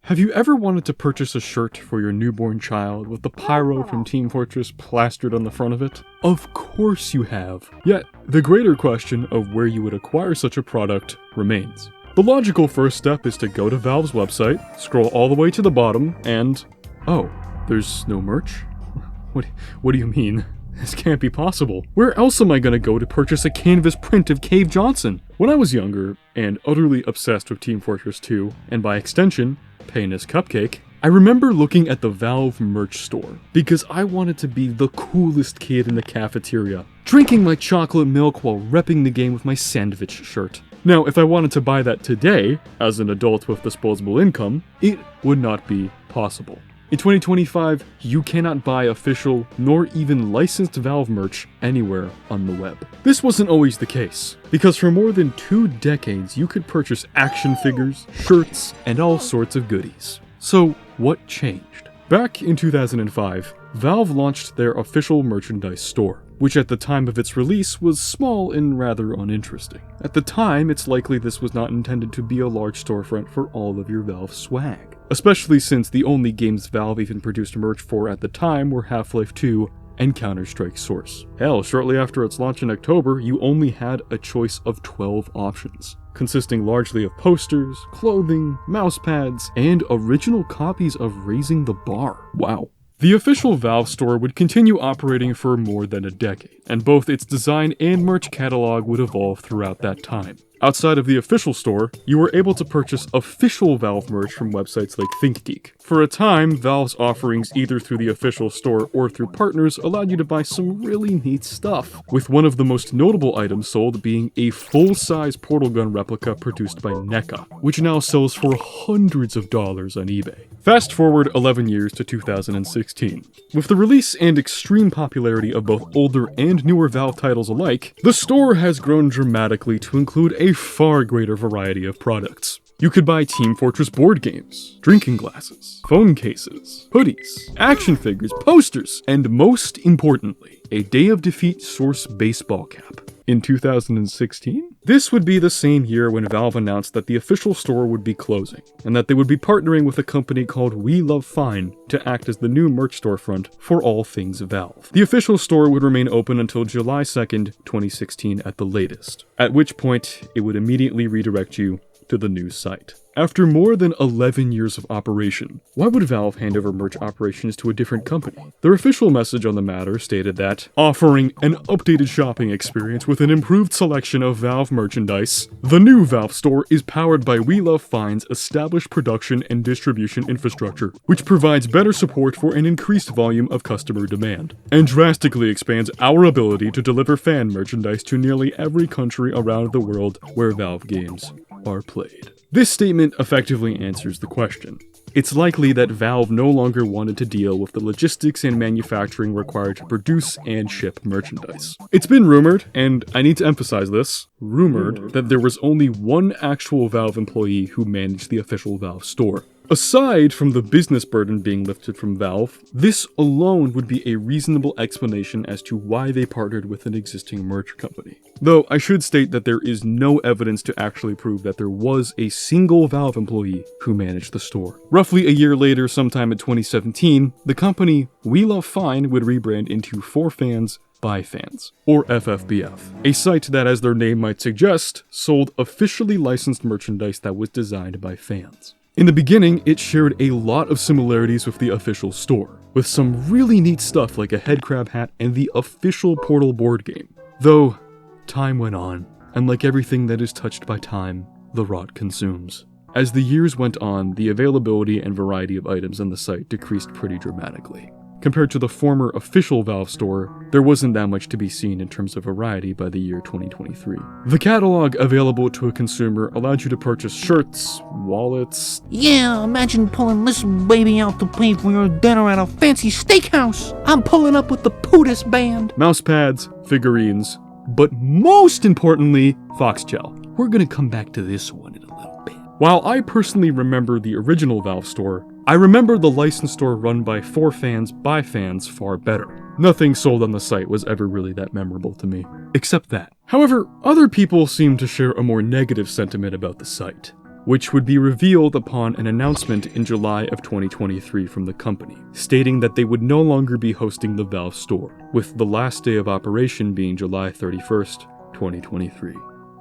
Have you ever wanted to purchase a shirt for your newborn child with the pyro from Team Fortress plastered on the front of it? Of course you have. Yet, the greater question of where you would acquire such a product remains. The logical first step is to go to Valve's website, scroll all the way to the bottom, and... oh, there's no merch? What do you mean? This can't be possible. Where else am I gonna go to purchase a canvas print of Cave Johnson? When I was younger, and utterly obsessed with Team Fortress 2, and by extension, Penis Cupcake, I remember looking at the Valve merch store, because I wanted to be the coolest kid in the cafeteria, drinking my chocolate milk while repping the game with my sandwich shirt. Now, if I wanted to buy that today, as an adult with disposable income, it would not be possible. In 2025, you cannot buy official, nor even licensed Valve merch anywhere on the web. This wasn't always the case, because for more than 2 decades you could purchase action figures, shirts, and all sorts of goodies. So, what changed? Back in 2005, Valve launched their official merchandise store, which at the time of its release was small and rather uninteresting. At the time, it's likely this was not intended to be a large storefront for all of your Valve swag, especially since the only games Valve even produced merch for at the time were Half-Life 2 and Counter-Strike Source. Hell, shortly after its launch in October, you only had a choice of 12 options, consisting largely of posters, clothing, mousepads, and original copies of Raising the Bar. Wow. The official Valve store would continue operating for more than a decade, and both its design and merch catalog would evolve throughout that time. Outside of the official store, you were able to purchase official Valve merch from websites like ThinkGeek. For a time, Valve's offerings either through the official store or through partners allowed you to buy some really neat stuff, with one of the most notable items sold being a full-size portal gun replica produced by NECA, which now sells for hundreds of dollars on eBay. Fast forward 11 years to 2016. With the release and extreme popularity of both older and newer Valve titles alike, the store has grown dramatically to include a far greater variety of products. You could buy Team Fortress board games, drinking glasses, phone cases, hoodies, action figures, posters, and most importantly, a Day of Defeat Source baseball cap. In 2016? This would be the same year when Valve announced that the official store would be closing, and that they would be partnering with a company called We Love Fine to act as the new merch storefront for all things Valve. The official store would remain open until July 2nd, 2016 at the latest, at which point it would immediately redirect you to the new site. After more than 11 years of operation, why would Valve hand over merch operations to a different company? Their official message on the matter stated that, offering an updated shopping experience with an improved selection of Valve merchandise, the new Valve store is powered by We Love Fine's established production and distribution infrastructure, which provides better support for an increased volume of customer demand, and drastically expands our ability to deliver fan merchandise to nearly every country around the world where Valve games are played. This statement effectively answers the question. It's likely that Valve no longer wanted to deal with the logistics and manufacturing required to produce and ship merchandise. It's been rumored, and I need to emphasize this, rumored that there was only one actual Valve employee who managed the official Valve store. Aside from the business burden being lifted from Valve, this alone would be a reasonable explanation as to why they partnered with an existing merch company. Though I should state that there is no evidence to actually prove that there was a single Valve employee who managed the store. Roughly a year later, sometime in 2017, the company We Love Fine would rebrand into For Fans by Fans, or FFBF, a site that, as their name might suggest, sold officially licensed merchandise that was designed by fans. In the beginning, it shared a lot of similarities with the official store, with some really neat stuff like a headcrab hat and the official Portal board game. Though, time went on, and like everything that is touched by time, the rot consumes. As the years went on, the availability and variety of items on the site decreased pretty dramatically. Compared to the former official Valve store, there wasn't that much to be seen in terms of variety by the year 2023. The catalog available to a consumer allowed you to purchase shirts, wallets... Yeah, imagine pulling this baby out to pay for your dinner at a fancy steakhouse. I'm pulling up with the Pootis band. Mousepads, figurines, but most importantly, Chell. We're gonna come back to this one in a little bit. While I personally remember the original Valve store, I remember the licensed store run by For Fans by Fans far better. Nothing sold on the site was ever really that memorable to me, except that. However, other people seem to share a more negative sentiment about the site. which would be revealed upon an announcement in July of 2023 from the company, stating that they would no longer be hosting the Valve store, with the last day of operation being July 31st, 2023.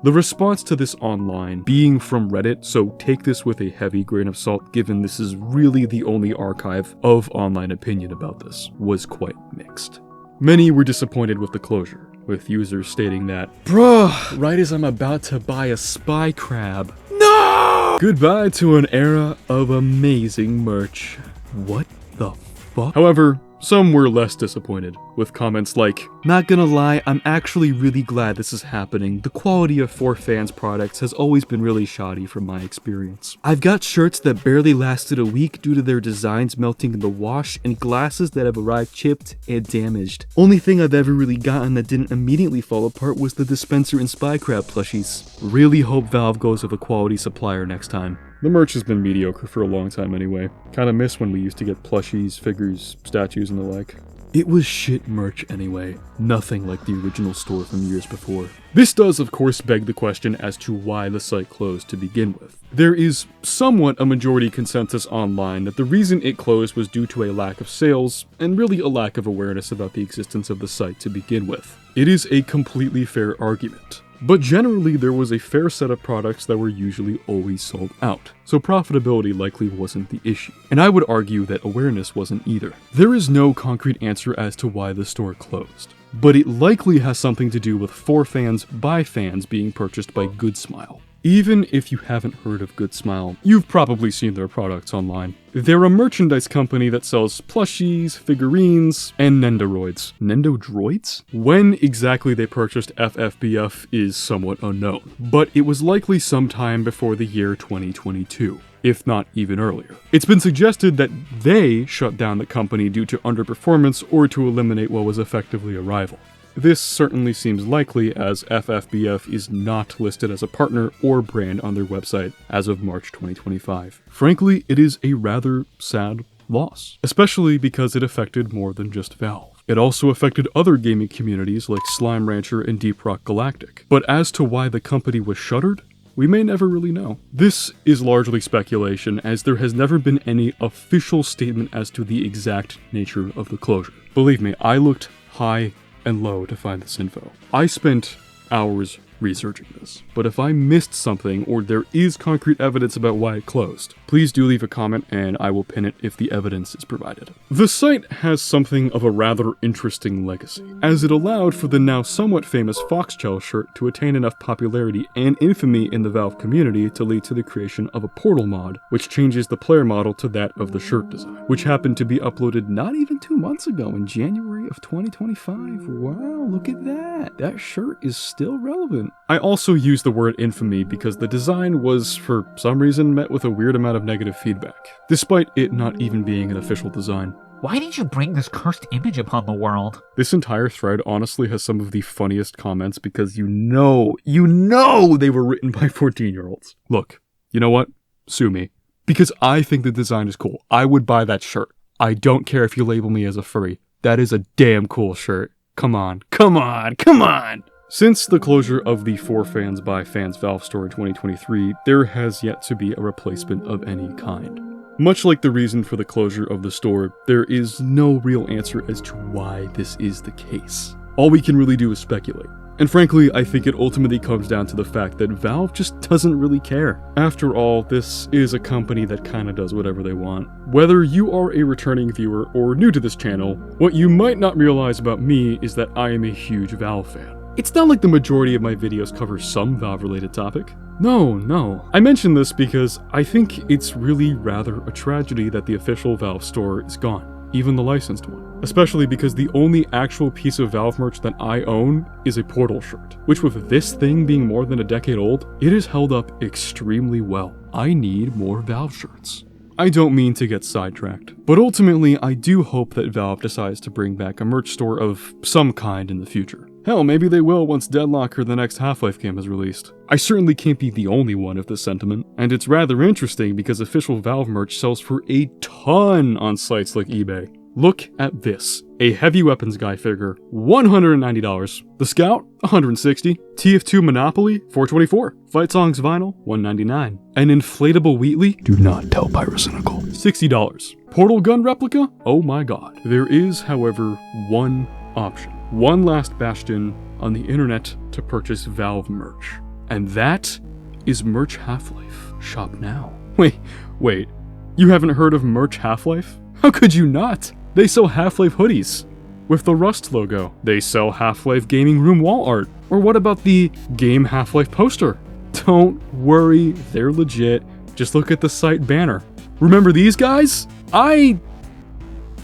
The response to this online being from Reddit, so take this with a heavy grain of salt given this is really the only archive of online opinion about this, was quite mixed. Many were disappointed with the closure, with users stating that, "Bruh, right as I'm about to buy a spy crab. No! Goodbye to an era of amazing merch. What the fuck?" However, some were less disappointed, with comments like, "Not gonna lie, I'm actually really glad this is happening. The quality of 4Fans products has always been really shoddy from my experience. I've got shirts that barely lasted a week due to their designs melting in the wash, and glasses that have arrived chipped and damaged. Only thing I've ever really gotten that didn't immediately fall apart was the dispenser and Spy Crab plushies. Really hope Valve goes with a quality supplier next time." The merch has been mediocre for a long time anyway. Kinda miss when we used to get plushies, figures, statues, and the like. It was shit merch anyway. Nothing like the original store from years before. This does of course beg the question as to why the site closed to begin with. There is somewhat a majority consensus online that the reason it closed was due to a lack of sales, and really a lack of awareness about the existence of the site to begin with. It is a completely fair argument. But generally, there was a fair set of products that were usually always sold out, so profitability likely wasn't the issue. And I would argue that awareness wasn't either. There is no concrete answer as to why the store closed, but it likely has something to do with 4Fans by fans being purchased by Good Smile. Even if you haven't heard of Good Smile, you've probably seen their products online. They're a merchandise company that sells plushies, figurines, and Nendoroids. Nendodroids? When exactly they purchased FFBF is somewhat unknown, but it was likely sometime before the year 2022. If not even earlier. It's been suggested that they shut down the company due to underperformance or to eliminate what was effectively a rival. This certainly seems likely as FFBF is not listed as a partner or brand on their website as of March 2025. Frankly, it is a rather sad loss, especially because it affected more than just Valve. It also affected other gaming communities like Slime Rancher and Deep Rock Galactic. But as to why the company was shuttered, we may never really know. This is largely speculation, as there has never been any official statement as to the exact nature of the closure. Believe me, I looked high and low to find this info. I spent hours researching this, but if I missed something or there is concrete evidence about why it closed, please do leave a comment and I will pin it if the evidence is provided. The site has something of a rather interesting legacy, as it allowed for the now somewhat famous Chell shirt to attain enough popularity and infamy in the Valve community to lead to the creation of a Portal mod, which changes the player model to that of the shirt design, which happened to be uploaded not even 2 months ago in January of 2025. Wow, look at that. That shirt is still relevant. I also use the word infamy because the design was, for some reason, met with a weird amount of negative feedback, despite it not even being an official design. Why did you bring this cursed image upon the world? This entire thread honestly has some of the funniest comments because you know they were written by 14-year-olds. Look, you know what? Sue me. Because I think the design is cool. I would buy that shirt. I don't care if you label me as a furry. That is a damn cool shirt. Come on, come on, come on! Since the closure of the 4Fans by Fans Valve store in 2023, there has yet to be a replacement of any kind. Much like the reason for the closure of the store, there is no real answer as to why this is the case. All we can really do is speculate. And frankly, I think it ultimately comes down to the fact that Valve just doesn't really care. After all, this is a company that kinda does whatever they want. Whether you are a returning viewer or new to this channel, what you might not realize about me is that I am a huge Valve fan. It's not like the majority of my videos cover some Valve-related topic. No. I mention this because I think it's really rather a tragedy that the official Valve store is gone, even the licensed one. Especially because the only actual piece of Valve merch that I own is a Portal shirt, which with this thing being more than a decade old, it has held up extremely well. I need more Valve shirts. I don't mean to get sidetracked, but ultimately I do hope that Valve decides to bring back a merch store of some kind in the future. Hell, maybe they will once Deadlock or the next Half-Life game is released. I certainly can't be the only one of this sentiment, and it's rather interesting because official Valve merch sells for a ton on sites like eBay. look at this. A heavy weapons guy figure, $190. The Scout, $160. TF2 Monopoly, $424. Fight Songs Vinyl, $199. An inflatable Wheatley, do not tell Pyrocynical, $60. Portal gun replica, oh my god. There is, however, one option. One last bastion on the internet to purchase Valve merch. And that is Merch Half-Life. Shop now. Wait. You haven't heard of Merch Half-Life? How could you not? They sell Half-Life hoodies with the Rust logo. They sell Half-Life gaming room wall art. Or what about the Game Half-Life poster? Don't worry, they're legit. Just look at the site banner. Remember these guys? I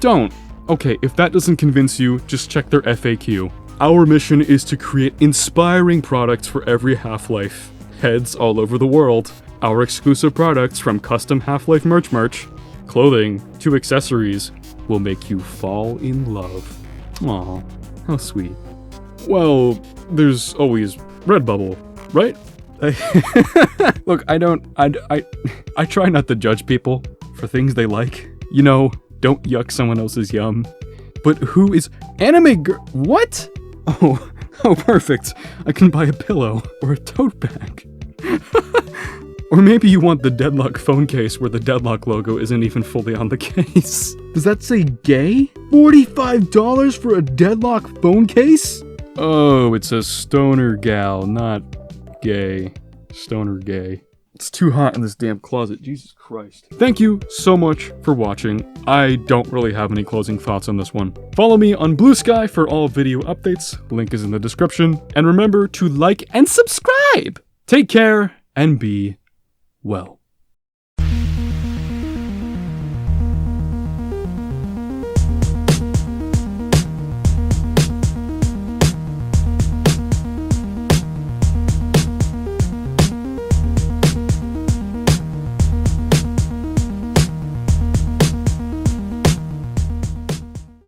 don't. Okay, if that doesn't convince you, just check their FAQ. Our mission is to create inspiring products for every Half-Life. Heads all over the world. Our exclusive products, from custom Half-Life merch, clothing, to accessories, will make you fall in love. Aw, how sweet. Well, there's always Redbubble, right? Look, I try not to judge people for things they like. You know, don't yuck someone else's yum. But who is anime girl? What? Oh, perfect. I can buy a pillow or a tote bag. Or maybe you want the Deadlock phone case where the Deadlock logo isn't even fully on the case. Does that say gay? $45 for a Deadlock phone case? Oh, it says stoner gal, not gay. Stoner gay. It's too hot in this damn closet, Jesus Christ. Thank you so much for watching. I don't really have any closing thoughts on this one. Follow me on Blue Sky for all video updates, link is in the description, and remember to like and subscribe! Take care, and be well.